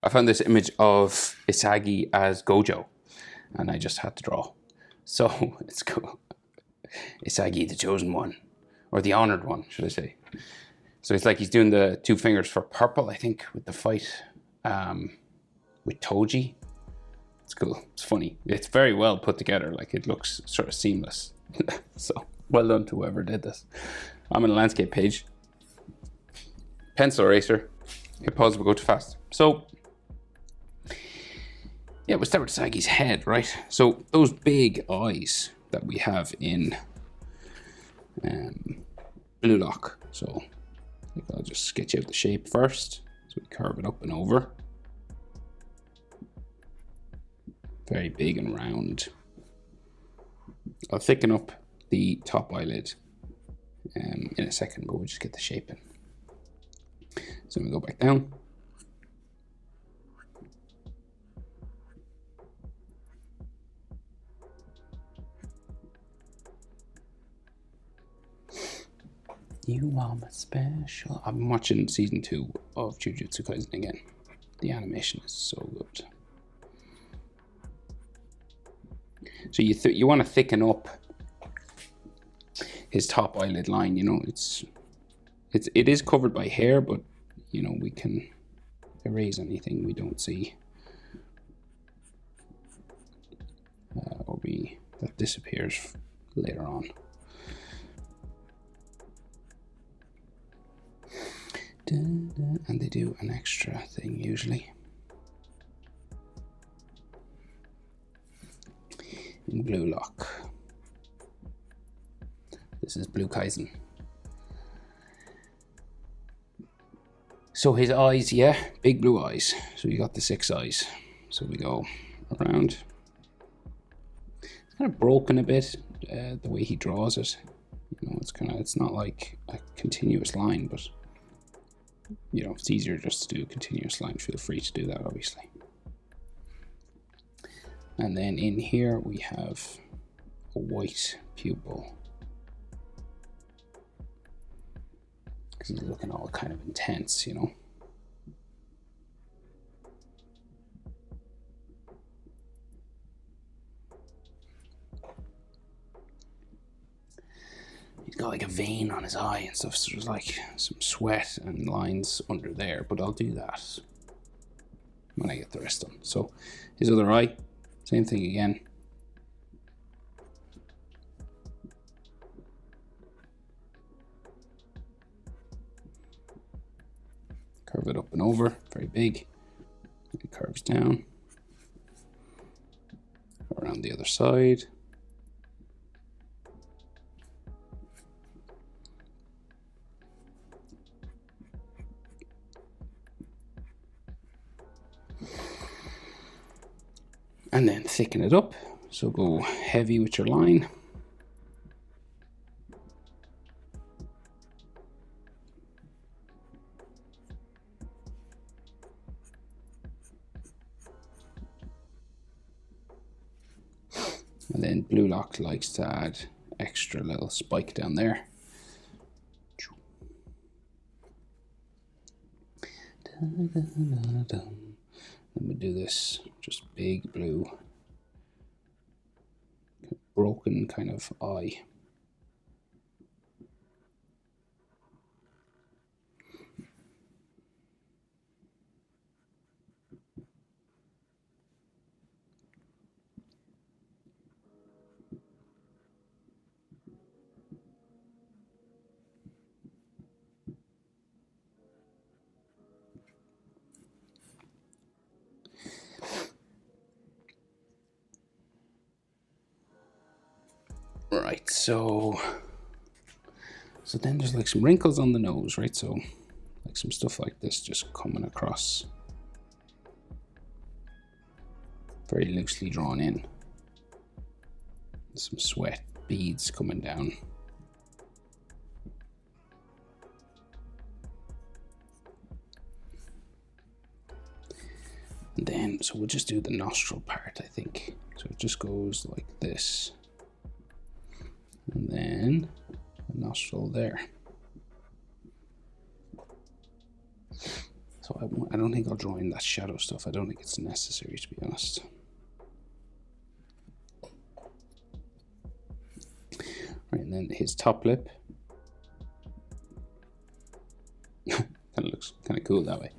I found this image of Isagi as Gojo, and I just had to draw. So it's cool. Isagi, the chosen one, or the honored one, should I say? So it's like he's doing the 2 fingers for purple, I think, with the fight with Toji. It's cool. It's funny. It's very well put together. Like, it looks sort of seamless. So well done to whoever did this. I'm on a landscape page. Pencil eraser. Hit pause will go too fast. So yeah, we'll start with Isagi's head, right? So those big eyes that we have in Blue Lock. So I'll just sketch out the shape first. So we curve it up and over. Very big and round. I'll thicken up the top eyelid in a second, but we'll just get the shape in. So we go back down. You are my special. I'm watching season 2 of Jujutsu Kaisen again. The animation is so good. So you want to thicken up his top eyelid line. You know, it is covered by hair, but you know, we can erase anything we don't see, or that disappears later on. And they do an extra thing usually in Blue Lock. This is Blue Kaisen. So his eyes, yeah, big blue eyes. So you got the 6 eyes. So we go around. It's kind of broken a bit, the way he draws it. You know, it's not like a continuous line, but you know, it's easier just to do a continuous line. Feel free to do that, obviously. And then in here we have a white pupil, because he's looking all kind of intense, you know. He's got like a vein on his eye and stuff, so there's like some sweat and lines under there, but I'll do that when I get the rest done. So his other eye, same thing again. Curve it up and over, very big. It curves down. Around the other side. And then thicken it up. So go heavy with your line. And then Blue Lock likes to add extra little spike down there. Then we do this just big blue, broken kind of eye. Right, so then there's like some wrinkles on the nose, right? So like some stuff like this just coming across, very loosely drawn in. Some sweat beads coming down. And then, so we'll just do the nostril part, I think. So it just goes like this. And then a nostril there. So So I don't think I'll draw in that shadow stuff. I don't think it's necessary, to be honest. Right, and then his top lip. Kind of looks kind of cool that way.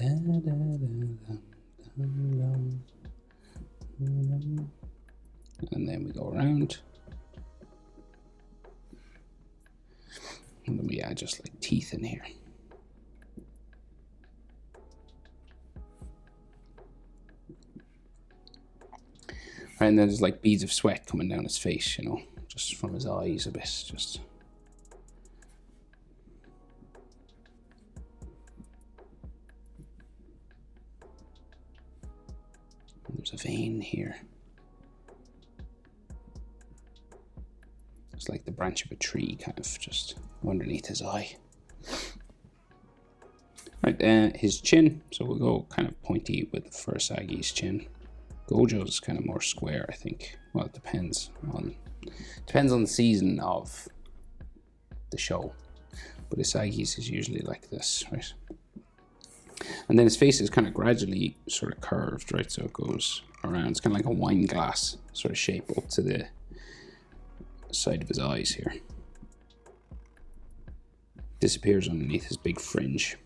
And then we go around. And then we add just like teeth in here. Right, and then there's like beads of sweat coming down his face, you know, just from his eyes a bit, just. And there's a vein here. It's like the branch of a tree, kind of just underneath his eye. Right, his chin. So we'll go kind of pointy with for Isagi's chin. Gojo's kind of more square, I think. Well, it depends on the season of the show. But Isagi's is usually like this, right? And then his face is kind of gradually sort of curved, right? So it goes around. It's kind of like a wine glass sort of shape up to the side of his eyes here. Disappears underneath his big fringe.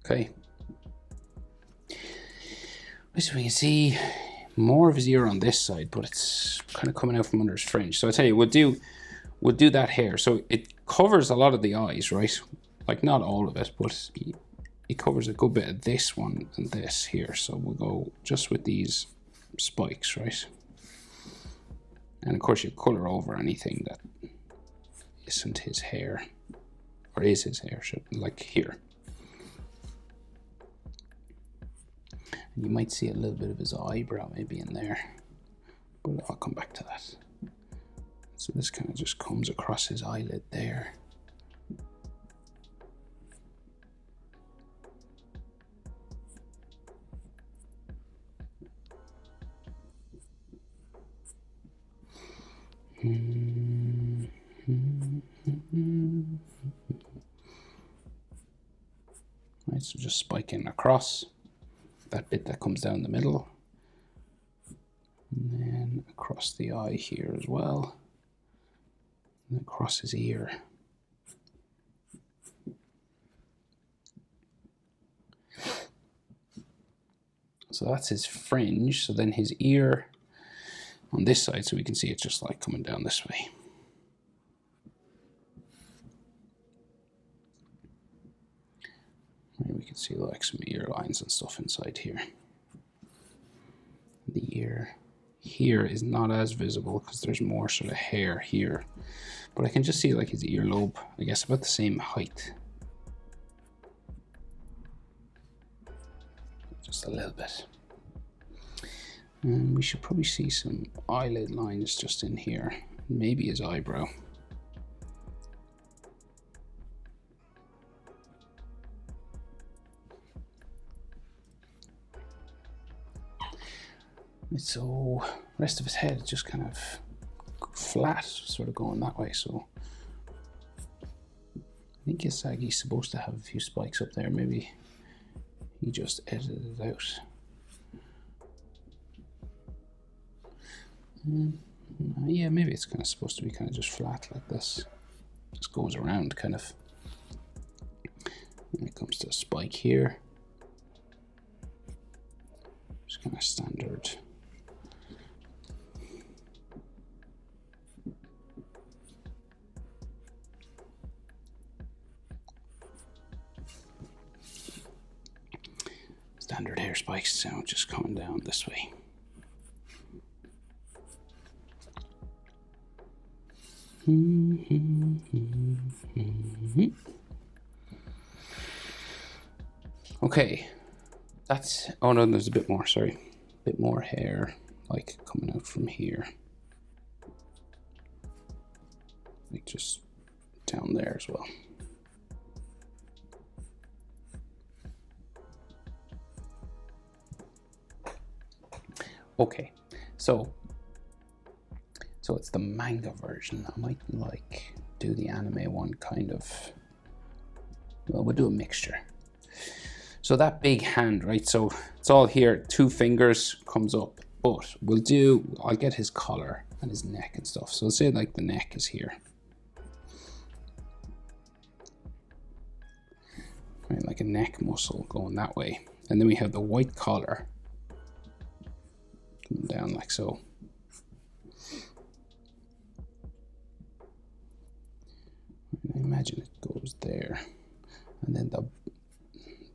Okay. So we can see more of his ear on this side, but it's kind of coming out from under his fringe. So I tell you, we'll do that hair. So it covers a lot of the eyes, right? Like not all of it, but it covers a good bit of this one and this here. So we'll go just with these spikes, right? And of course you color over anything that isn't his hair, or is his hair, like here. And you might see a little bit of his eyebrow maybe in there, but I'll come back to that. So this kind of just comes across his eyelid there. Right, so just spiking across that bit that comes down the middle, and then across the eye here as well, and across his ear. So that's his fringe. So then his ear on this side, so we can see it's just like coming down this way. Right, we can see like some ear lines and stuff inside here. The ear here is not as visible because there's more sort of hair here, but I can just see like his earlobe, I guess about the same height. Just a little bit. And we should probably see some eyelid lines just in here. Maybe his eyebrow. So rest of his head just kind of flat, sort of going that way. So I think Isagi's supposed to have a few spikes up there. Maybe he just edited it out. Yeah, maybe it's kind of supposed to be kind of just flat like this. Just goes around kind of. When it comes to a spike here, just kind of standard. Standard hair spikes, so just coming down this way. Okay, that's, oh no, there's a bit more, sorry. A bit more hair, like coming out from here. Like just down there as well. Okay, so it's the manga version. I might like do the anime one kind of. Well, we'll do a mixture. So that big hand, right? So it's all here. 2 fingers comes up, but I'll get his collar and his neck and stuff. So say like the neck is here. Right, like a neck muscle going that way. And then we have the white collar coming down like so. I imagine it goes there. And then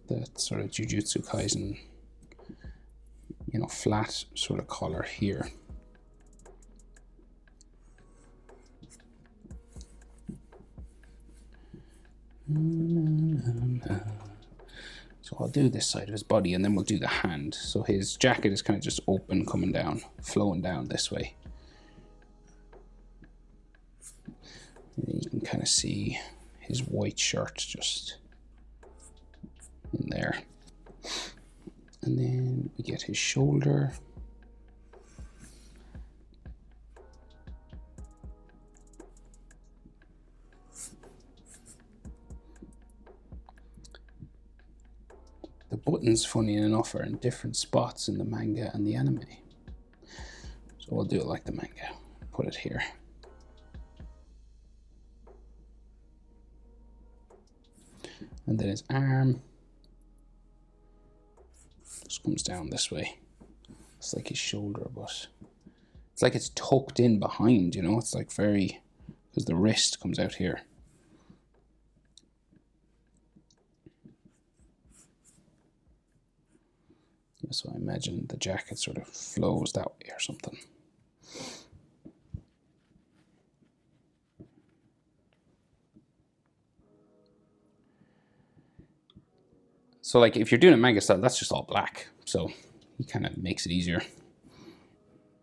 that sort of Jujutsu Kaisen, you know, flat sort of collar here. So I'll do this side of his body and then we'll do the hand. So his jacket is kind of just open, coming down, flowing down this way. And you can kind of see his white shirt just in there. And then we get his shoulder. The buttons, funny enough, are in different spots in the manga and the anime. So we'll do it like the manga. Put it here. And then his arm just comes down this way. It's like his shoulder, but it's like it's tucked in behind, you know? It's like very, because the wrist comes out here. So I imagine the jacket sort of flows that way or something. So like if you're doing a manga style, that's just all black. So he kind of makes it easier.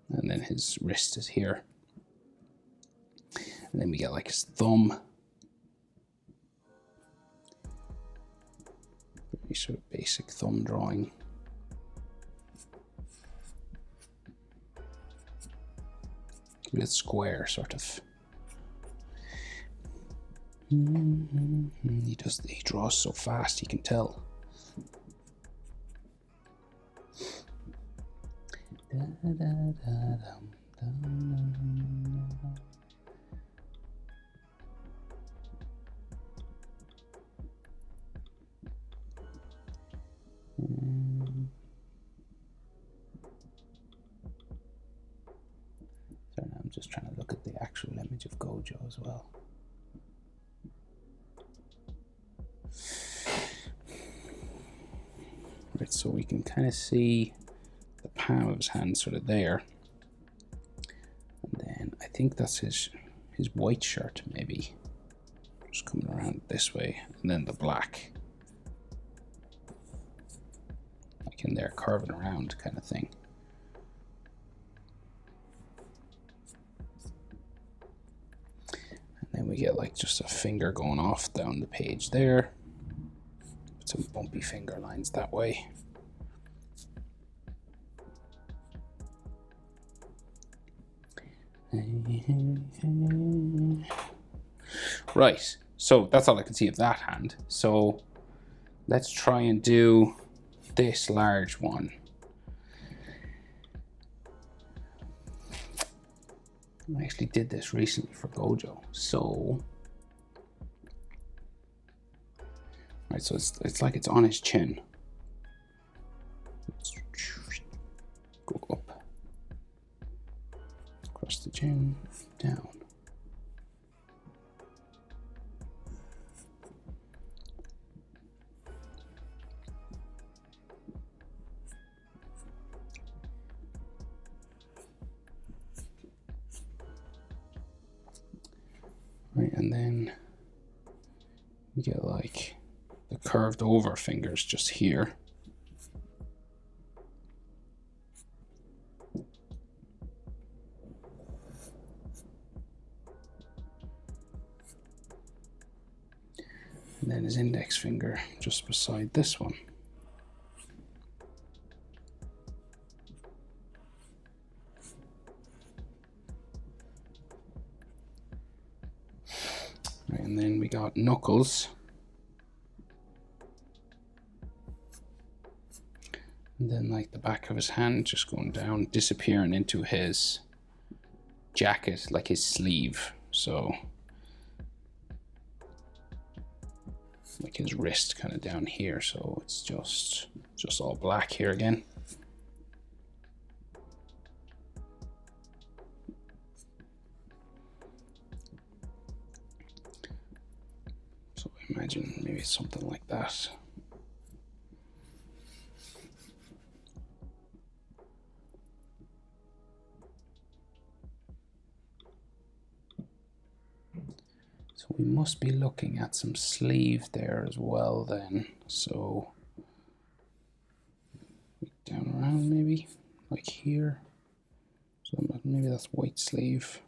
And then his wrist is here. And then we get like his thumb. Very sort of basic thumb drawing. A bit square, sort of. He draws so fast, you can tell. Sorry, I'm just trying to look at the actual image of Gojo as well. Right, so we can kind of see the palm of his hand sort of there. And then I think that's his white shirt, maybe. Just coming around this way. And then the black. Like in there, curving around kind of thing. And then we get like just a finger going off down the page there. Some bumpy finger lines that way. Right, so that's all I can see of that hand. So let's try and do this large one. I actually did this recently for Gojo. So right, so it's like it's on his chin. Let's go up, across the chin, down. Right, and then we get like the curved over fingers just here. And then his index finger just beside this one. we got knuckles. And then like the back of his hand just going down, disappearing into his jacket, like his sleeve. So like his wrist kind of down here. So it's just all black here again. So imagine maybe something like that. So we must be looking at some sleeve there as well then. So down around maybe, like here. So maybe that's white sleeve.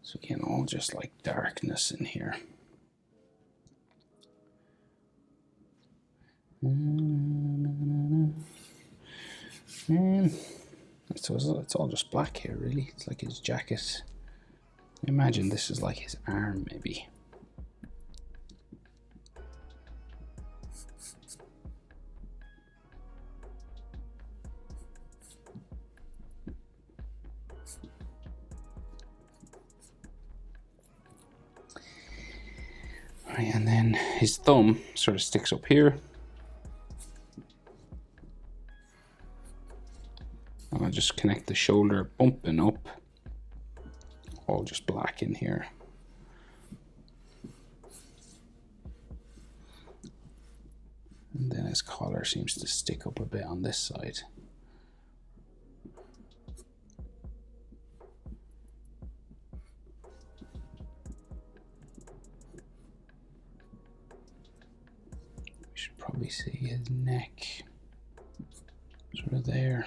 So again, all just like darkness in here. So it's all just black here, really. It's like his jacket. Imagine this is like his arm, maybe. Right, and then his thumb sort of sticks up here. And I'll just connect the shoulder bumping up. All just black in here. And then his collar seems to stick up a bit on this side. We should probably see his neck sort of there.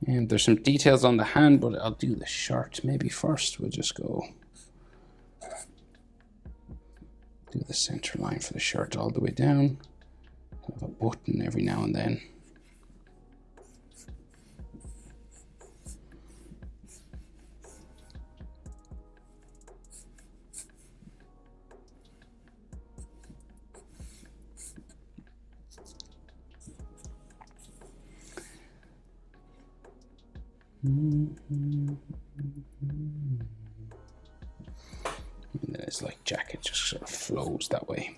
And there's some details on the hand, but I'll do the shirt maybe first. We'll just go do the center line for the shirt all the way down. Have a button every now and then. And then his like jacket just sort of flows that way.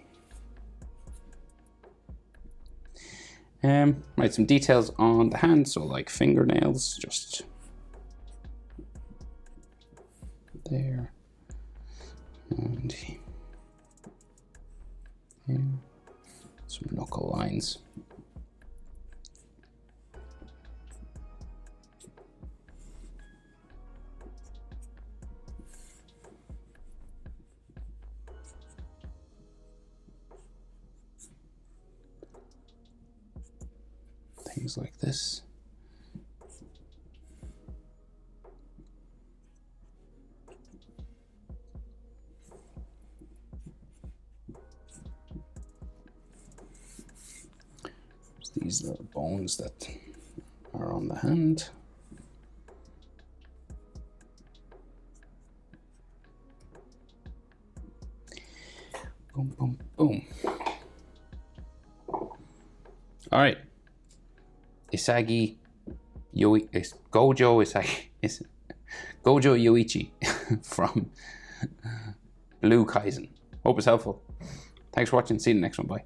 Right, some details on the hand, so like fingernails, just there, and here, some knuckle lines. Things like this. These little bones that are on the hand. Boom, boom, boom. All right. Isagi, Gojo Yoichi from Blue Kaisen. Hope it's helpful. Thanks for watching. See you in the next one. Bye.